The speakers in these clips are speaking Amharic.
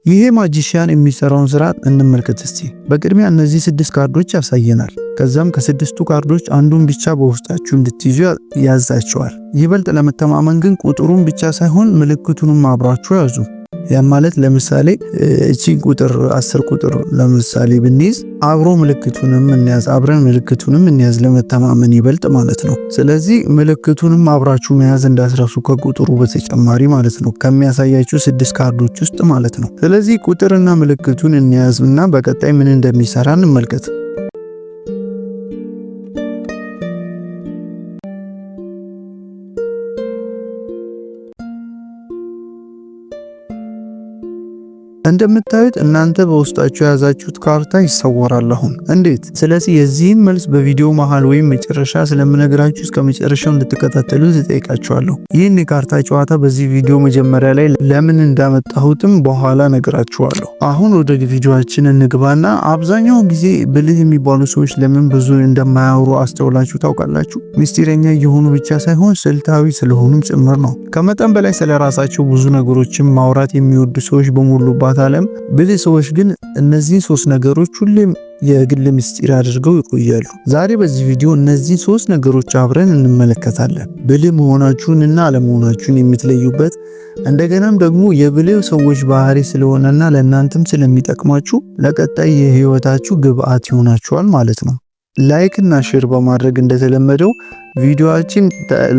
ይሄ ማጂሻን የሚሰራውን ስራ እንመልከት እስቲ። በቅድሚያ እነዚህ 6 ካርዶች ያሳየናል። ከዛም ከ6ቱ ካርዶች አንዱን ብቻ በውስጣችሁ እንድትይዙ ያዛቸዋል። ይበልጥ ለመተማመን ግን ቁጥሩን ብቻ ሳይሆን ምልክቱንም አብራችሁ ያዙ። ያ ማለት ለምሳሌ እቺ ቁጥር 10 ቁጥር ለምሳሌ ብንይዝ አብሮ ምልክቱንም እንያዝ፣ አብረን ምልክቱንም እንያዝ ለመተማመን ይበልጥ ማለት ነው። ስለዚህ ምልክቱንም አብራችሁ መያዝ እንዳትረሱ ከቁጥሩ በተጨማሪ ማለት ነው፣ ከሚያሳያችሁ 6 ካርዶች ውስጥ ማለት ነው። ስለዚህ ቁጥርና ምልክቱን እንያዝና በቀጣይ ምን እንደሚሰራ እንመልከት። እንደምታዩት እናንተ በውስጣችሁ የያዛችሁት ካርታ ይሰወራል። አሁን እንዴት? ስለዚህ የዚህን መልስ በቪዲዮ መሃል ወይም መጨረሻ ስለምነግራችሁ እስከ መጨረሻው እንድትከታተሉ እጠይቃችኋለሁ። ይህን የካርታ ጨዋታ በዚህ ቪዲዮ መጀመሪያ ላይ ለምን እንዳመጣሁትም በኋላ ነግራችኋለሁ። አሁን ወደ ቪዲዮአችን እንግባና አብዛኛው ጊዜ ብልህ የሚባሉ ሰዎች ለምን ብዙ እንደማያወሩ አስተውላችሁ ታውቃላችሁ? ሚስጥረኛ የሆኑ ብቻ ሳይሆን ስልታዊ ስለሆኑም ጭምር ነው። ከመጠን በላይ ስለራሳቸው ብዙ ነገሮችን ማውራት የሚወዱ ሰዎች በሙሉባት ዓለም ብልህ ሰዎች ግን እነዚህን 3 ነገሮች ሁሌም የግል ምስጢር አድርገው ይቆያሉ። ዛሬ በዚህ ቪዲዮ እነዚህ 3 ነገሮች አብረን እንመለከታለን። ብልህ መሆናችሁንና አለመሆናችሁን የምትለዩበት፣ እንደገናም ደግሞ የብልህ ሰዎች ባህሪ ስለሆነና ለእናንተም ስለሚጠቅማችሁ ለቀጣይ የህይወታችሁ ግብአት ይሆናችኋል ማለት ነው። ላይክ እና ሼር በማድረግ እንደተለመደው ቪዲዮአችን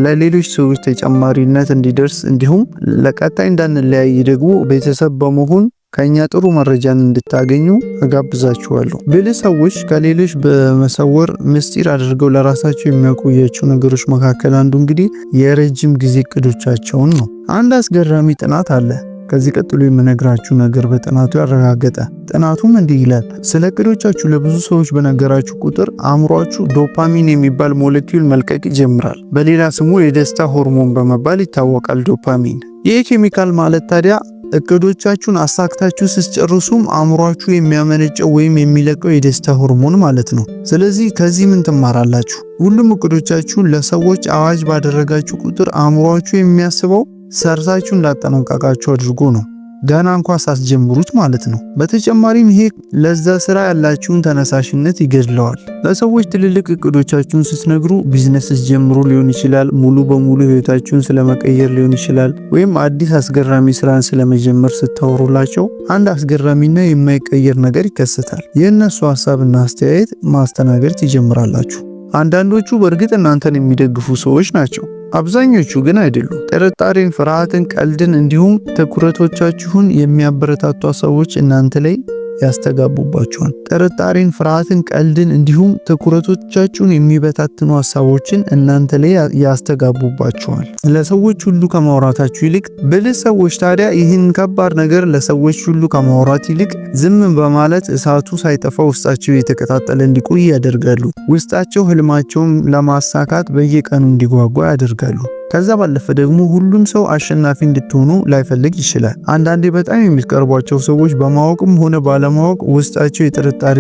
ለሌሎች ሰዎች ተጨማሪነት እንዲደርስ እንዲሁም ለቀጣይ እንዳንለያይ ደግሞ ቤተሰብ በመሆን ከኛ ጥሩ መረጃን እንድታገኙ እጋብዛችኋለሁ። ብልህ ሰዎች ከሌሎች በመሰወር ምስጢር አድርገው ለራሳቸው የሚያቆያቸው ነገሮች መካከል አንዱ እንግዲህ የረጅም ጊዜ እቅዶቻቸውን ነው። አንድ አስገራሚ ጥናት አለ። ከዚህ ቀጥሎ የምነግራችሁ ነገር በጥናቱ ያረጋገጠ። ጥናቱም እንዲህ ይላል። ስለ እቅዶቻችሁ ለብዙ ሰዎች በነገራችሁ ቁጥር አእምሯችሁ ዶፓሚን የሚባል ሞለኪውል መልቀቅ ይጀምራል። በሌላ ስሙ የደስታ ሆርሞን በመባል ይታወቃል። ዶፓሚን ይህ ኬሚካል ማለት ታዲያ እቅዶቻችሁን አሳክታችሁ ስትጨርሱም አእምሯችሁ የሚያመነጨው ወይም የሚለቀው የደስታ ሆርሞን ማለት ነው። ስለዚህ ከዚህ ምን ትማራላችሁ? ሁሉም እቅዶቻችሁን ለሰዎች አዋጅ ባደረጋችሁ ቁጥር አእምሯችሁ የሚያስበው ሰርታችሁ እንዳጠናቀቃችሁ አድርጎ ነው፣ ገና እንኳን ሳትጀምሩት ማለት ነው። በተጨማሪም ይሄ ለዛ ስራ ያላችሁን ተነሳሽነት ይገድለዋል። ለሰዎች ትልልቅ እቅዶቻችሁን ስትነግሩ ቢዝነስ ስትጀምሩ ሊሆን ይችላል፣ ሙሉ በሙሉ ህይወታችሁን ስለመቀየር ሊሆን ይችላል፣ ወይም አዲስ አስገራሚ ስራን ስለመጀመር ስታወሩላቸው አንድ አስገራሚና የማይቀየር ነገር ይከሰታል። የእነሱ ሐሳብና አስተያየት ማስተናገድ ትጀምራላችሁ። አንዳንዶቹ በእርግጥ እናንተን የሚደግፉ ሰዎች ናቸው፣ አብዛኞቹ ግን አይደሉም። ጥርጣሬን፣ ፍርሃትን፣ ቀልድን እንዲሁም ትኩረቶቻችሁን የሚያበረታቱ ሰዎች እናንተ ላይ ያስተጋቡባችኋል። ጥርጣሬን፣ ፍርሃትን፣ ቀልድን እንዲሁም ትኩረቶቻችሁን የሚበታትኑ ሐሳቦችን እናንተ ላይ ያስተጋቡባችኋል። ለሰዎች ሁሉ ከማውራታችሁ ይልቅ ብልህ ሰዎች ታዲያ ይህን ከባድ ነገር ለሰዎች ሁሉ ከማውራት ይልቅ ዝም በማለት እሳቱ ሳይጠፋ ውስጣቸው የተቀጣጠለ እንዲቆይ ያደርጋሉ። ውስጣቸው ህልማቸውን ለማሳካት በየቀኑ እንዲጓጓ ያደርጋሉ። ከዛ ባለፈ ደግሞ ሁሉም ሰው አሸናፊ እንድትሆኑ ላይፈልግ ይችላል። አንዳንዴ በጣም የሚቀርቧቸው ሰዎች በማወቅም ሆነ ባለማወቅ ውስጣቸው የጥርጣሬ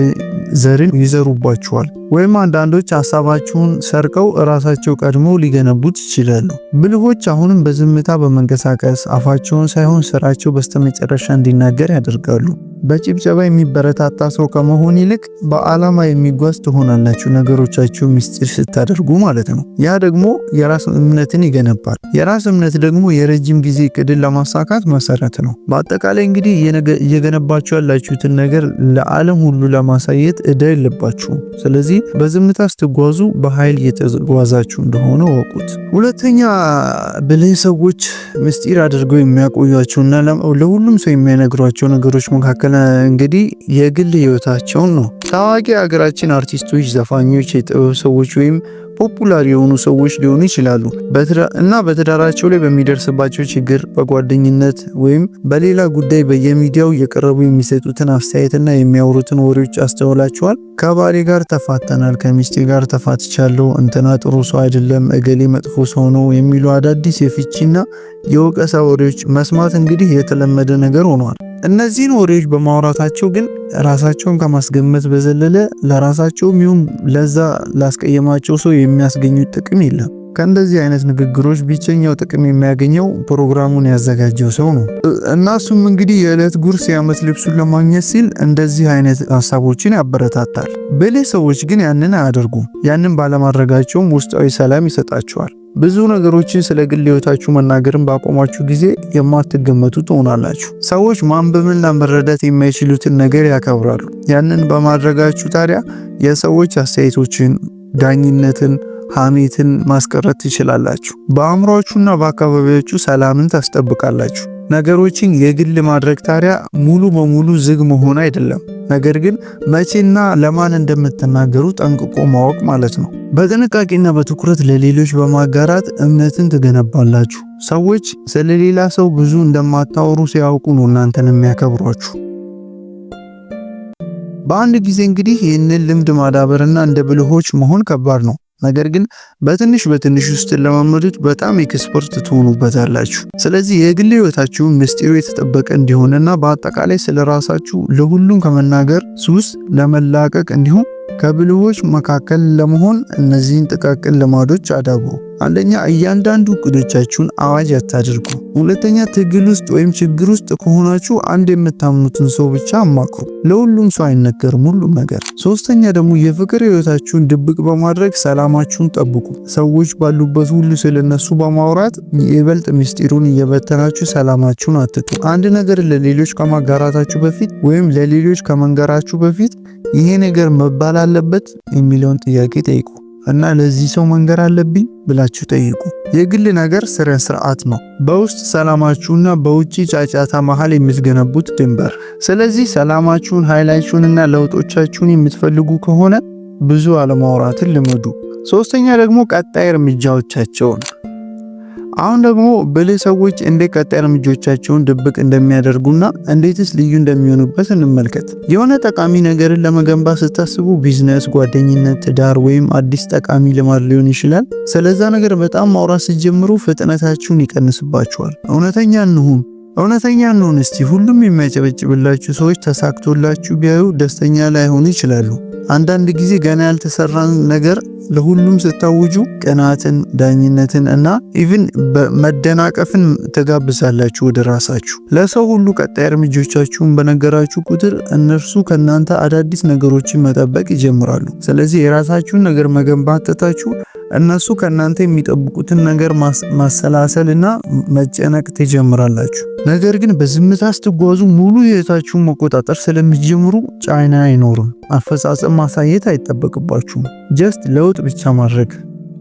ዘርን ይዘሩባቸዋል። ወይም አንዳንዶች ሐሳባችሁን ሰርቀው ራሳቸው ቀድመው ሊገነቡት ይችላሉ። ብልሆች አሁንም በዝምታ በመንቀሳቀስ አፋቸውን ሳይሆን ስራቸው በስተመጨረሻ እንዲናገር ያደርጋሉ። በጭብጨባ የሚበረታታ ሰው ከመሆን ይልቅ በዓላማ የሚጓዝ ትሆናላችሁ፣ ነገሮቻችሁ ምስጢር ስታደርጉ ማለት ነው። ያ ደግሞ የራስ እምነትን ይገነባል። የራስ እምነት ደግሞ የረጅም ጊዜ እቅድን ለማሳካት መሰረት ነው። በአጠቃላይ እንግዲህ እየገነባችሁ ያላችሁትን ነገር ለዓለም ሁሉ ለማሳየት ዕዳ የለባችሁም። ስለዚህ በዝምታ ስትጓዙ በኃይል እየተጓዛችሁ እንደሆነ ወቁት። ሁለተኛ ብልህ ሰዎች ምስጢር አድርገው የሚያቆዩአቸውና ለሁሉም ሰው የሚያነግሯቸው ነገሮች መካከል እንግዲህ የግል ህይወታቸውን ነው። ታዋቂ ሀገራችን አርቲስቶች፣ ዘፋኞች፣ የጥበብ ሰዎች ወይም ፖፑላር የሆኑ ሰዎች ሊሆኑ ይችላሉ እና በትዳራቸው ላይ በሚደርስባቸው ችግር፣ በጓደኝነት ወይም በሌላ ጉዳይ በየሚዲያው እየቀረቡ የሚሰጡትን አስተያየትና የሚያወሩትን ወሬዎች አስተውላችኋል? ከባሌ ጋር ተፋተናል፣ ከሚስቴ ጋር ተፋትቻለሁ፣ እንትና ጥሩ ሰው አይደለም፣ እገሌ መጥፎ ሰው ነው የሚሉ አዳዲስ የፍቺና የወቀሳ ወሬዎች መስማት እንግዲህ የተለመደ ነገር ሆኗል። እነዚህን ወሬዎች በማውራታቸው ግን ራሳቸውን ከማስገመት በዘለለ ለራሳቸውም ይሁን ለዛ ላስቀየማቸው ሰው የሚያስገኙት ጥቅም የለም። ከእንደዚህ አይነት ንግግሮች ብቸኛው ጥቅም የሚያገኘው ፕሮግራሙን ያዘጋጀው ሰው ነው። እናሱም እንግዲህ የዕለት ጉርስ የዓመት ልብሱን ለማግኘት ሲል እንደዚህ አይነት ሀሳቦችን ያበረታታል። ብልህ ሰዎች ግን ያንን አያደርጉም። ያንን ባለማድረጋቸውም ውስጣዊ ሰላም ይሰጣቸዋል። ብዙ ነገሮችን ስለ ግል ህይወታችሁ መናገርን ባቆማችሁ ጊዜ የማትገመቱ ትሆናላችሁ። ሰዎች ማንበብና መረዳት የማይችሉትን ነገር ያከብራሉ። ያንን በማድረጋችሁ ታዲያ የሰዎች አስተያየቶችን፣ ዳኝነትን፣ ሐሜትን ማስቀረት ትችላላችሁ። በአእምሮአችሁና በአካባቢያችሁ ሰላምን ታስጠብቃላችሁ። ነገሮችን የግል ማድረግ ታዲያ ሙሉ በሙሉ ዝግ መሆን አይደለም፣ ነገር ግን መቼና ለማን እንደምትናገሩ ጠንቅቆ ማወቅ ማለት ነው። በጥንቃቄና በትኩረት ለሌሎች በማጋራት እምነትን ትገነባላችሁ። ሰዎች ስለሌላ ሰው ብዙ እንደማታወሩ ሲያውቁ ነው እናንተን የሚያከብሯችሁ። በአንድ ጊዜ እንግዲህ ይህንን ልምድ ማዳበርና እንደ ብልሆች መሆን ከባድ ነው። ነገር ግን በትንሽ ውስጥ ለማመዱት በጣም ኤክስፐርት ትሆኑበታላችሁ። ስለዚህ የግል ህይወታችሁን ምስጢሩ የተጠበቀ እንዲሆንና በአጠቃላይ ስለራሳችሁ ለሁሉም ከመናገር ሱስ ለመላቀቅ እንዲሁም ከብልሆች መካከል ለመሆን እነዚህን ጥቃቅን ልማዶች አዳብሩ። አንደኛ፣ እያንዳንዱ እቅዶቻችሁን አዋጅ አታድርጉ። ሁለተኛ፣ ትግል ውስጥ ወይም ችግር ውስጥ ከሆናችሁ አንድ የምታምኑትን ሰው ብቻ አማክሩ። ለሁሉም ሰው አይነገርም ሁሉም ነገር። ሶስተኛ ደግሞ የፍቅር ህይወታችሁን ድብቅ በማድረግ ሰላማችሁን ጠብቁ። ሰዎች ባሉበት ሁሉ ስለነሱ በማውራት ይበልጥ ምስጢሩን እየበተናችሁ ሰላማችሁን አትጡ። አንድ ነገር ለሌሎች ከማጋራታችሁ በፊት ወይም ለሌሎች ከመንገራችሁ በፊት ይሄ ነገር መባል አለበት የሚለውን ጥያቄ ጠይቁ እና ለዚህ ሰው መንገር አለብኝ ብላችሁ ጠይቁ። የግል ነገር ስርዓት ነው፣ በውስጥ ሰላማችሁና በውጪ ጫጫታ መሃል የምትገነቡት ድንበር። ስለዚህ ሰላማችሁን፣ ኃይላችሁንና ለውጦቻችሁን የምትፈልጉ ከሆነ ብዙ አለማውራትን ልመዱ። ሶስተኛ ደግሞ ቀጣይ እርምጃዎቻቸውን። አሁን ደግሞ ብልህ ሰዎች እንዴት ቀጣይ እርምጃዎቻቸውን ድብቅ እንደሚያደርጉና እንዴትስ ልዩ እንደሚሆኑበት እንመልከት። የሆነ ጠቃሚ ነገርን ለመገንባት ስታስቡ ቢዝነስ፣ ጓደኝነት፣ ትዳር ወይም አዲስ ጠቃሚ ልማድ ሊሆን ይችላል። ስለዛ ነገር በጣም ማውራት ስትጀምሩ ፍጥነታችሁን ይቀንስባችኋል። እውነተኛ እንሁን እስቲ። ሁሉም የሚያጨበጭብላችሁ ሰዎች ተሳክቶላችሁ ቢያዩ ደስተኛ ላይሆኑ ይችላሉ። አንዳንድ ጊዜ ገና ያልተሰራን ነገር ለሁሉም ስታውጁ ቅናትን፣ ዳኝነትን እና ኢቭን መደናቀፍን ተጋብዛላችሁ ወደ ራሳችሁ። ለሰው ሁሉ ቀጣይ እርምጃዎቻችሁን በነገራችሁ ቁጥር እነርሱ ከናንተ አዳዲስ ነገሮችን መጠበቅ ይጀምራሉ። ስለዚህ የራሳችሁን ነገር መገንባት ትታችሁ እነሱ ከናንተ የሚጠብቁትን ነገር ማሰላሰልና መጨነቅ ትጀምራላችሁ። ነገር ግን በዝምታ ስትጓዙ ሙሉ ህይወታችሁን መቆጣጠር ስለምትጀምሩ ጫና አይኖርም። አፈጻጸም ማሳየት አይጠበቅባችሁም። ጀስት ለውጥ ብቻ ማድረግ፣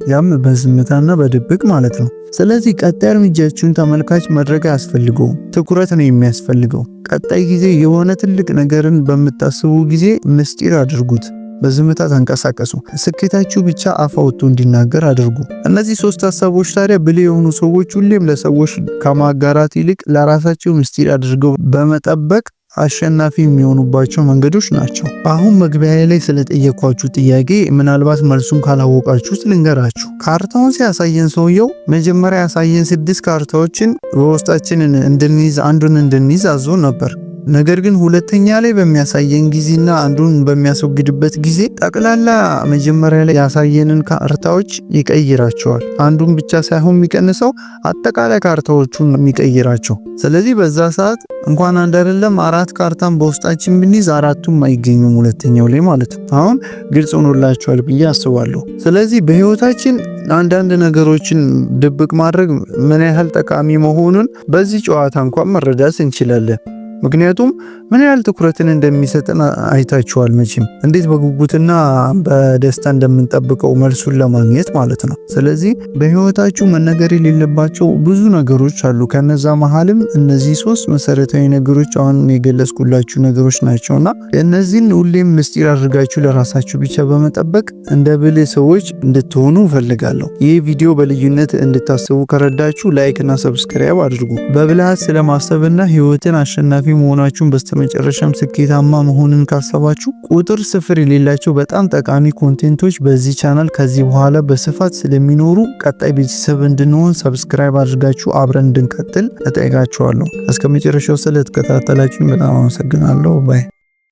ያም በዝምታና በድብቅ ማለት ነው። ስለዚህ ቀጣይ እርምጃችሁን ተመልካች ማድረግ አያስፈልገውም፣ ትኩረት ነው የሚያስፈልገው። ቀጣይ ጊዜ የሆነ ትልቅ ነገርን በምታስቡ ጊዜ ምስጢር አድርጉት። በዝምታ ተንቀሳቀሱ። ስኬታችሁ ብቻ አፍ አውጥቶ እንዲናገር አድርጉ። እነዚህ ሶስት ሐሳቦች ታዲያ ብልህ የሆኑ ሰዎች ሁሌም ለሰዎች ከማጋራት ይልቅ ለራሳቸው ምስጢር አድርገው በመጠበቅ አሸናፊ የሚሆኑባቸው መንገዶች ናቸው። አሁን መግቢያ ላይ ስለጠየኳችሁ ጥያቄ ምናልባት መልሱን ካላወቃችሁት ልንገራችሁ። ካርታውን ሲያሳየን ሰውየው መጀመሪያ ያሳየን 6 ካርታዎችን በውስጣችን እንድንይዝ አንዱን እንድንይዝ አዞ ነበር። ነገር ግን ሁለተኛ ላይ በሚያሳየን ጊዜና አንዱን በሚያስወግድበት ጊዜ ጠቅላላ መጀመሪያ ላይ ያሳየንን ካርታዎች ይቀይራቸዋል። አንዱን ብቻ ሳይሆን የሚቀንሰው አጠቃላይ ካርታዎቹን የሚቀይራቸው። ስለዚህ በዛ ሰዓት እንኳን አንድ አይደለም 4 ካርታን በውስጣችን ብንይዝ 4ቱም አይገኙም ሁለተኛው ላይ ማለት ነው። አሁን ግልጽ ሆኖላችኋል ብዬ አስባለሁ። ስለዚህ በህይወታችን አንዳንድ ነገሮችን ድብቅ ማድረግ ምን ያህል ጠቃሚ መሆኑን በዚህ ጨዋታ እንኳን መረዳት እንችላለን። ምክንያቱም ምን ያህል ትኩረትን እንደሚሰጥን አይታችኋል። መቼም እንዴት በጉጉትና በደስታ እንደምንጠብቀው መልሱን ለማግኘት ማለት ነው። ስለዚህ በህይወታችሁ መነገር የሌለባቸው ብዙ ነገሮች አሉ። ከነዛ መሃልም እነዚህ 3 መሰረታዊ ነገሮች አሁን የገለጽኩላችሁ ነገሮች ናቸውና እነዚህን ሁሌም ምስጢር አድርጋችሁ ለራሳችሁ ብቻ በመጠበቅ እንደ ብልህ ሰዎች እንድትሆኑ እፈልጋለሁ። ይህ ቪዲዮ በልዩነት እንድታስቡ ከረዳችሁ ላይክ እና ሰብስክራይብ አድርጉ። በብልሃት ስለማሰብና ህይወትን አሸናፊ መሆናችሁን በስተመጨረሻም ስኬታማ መሆንን ካሰባችሁ ቁጥር 0 የሌላቸው በጣም ጠቃሚ ኮንቴንቶች በዚህ ቻናል ከዚህ በኋላ በስፋት ስለሚኖሩ ቀጣይ ቤተሰብ እንድንሆን ሰብስክራይብ አድርጋችሁ አብረን እንድንቀጥል እጠይቃችኋለሁ። እስከ መጨረሻው ስለተከታተላችሁ በጣም አመሰግናለሁ። ባይ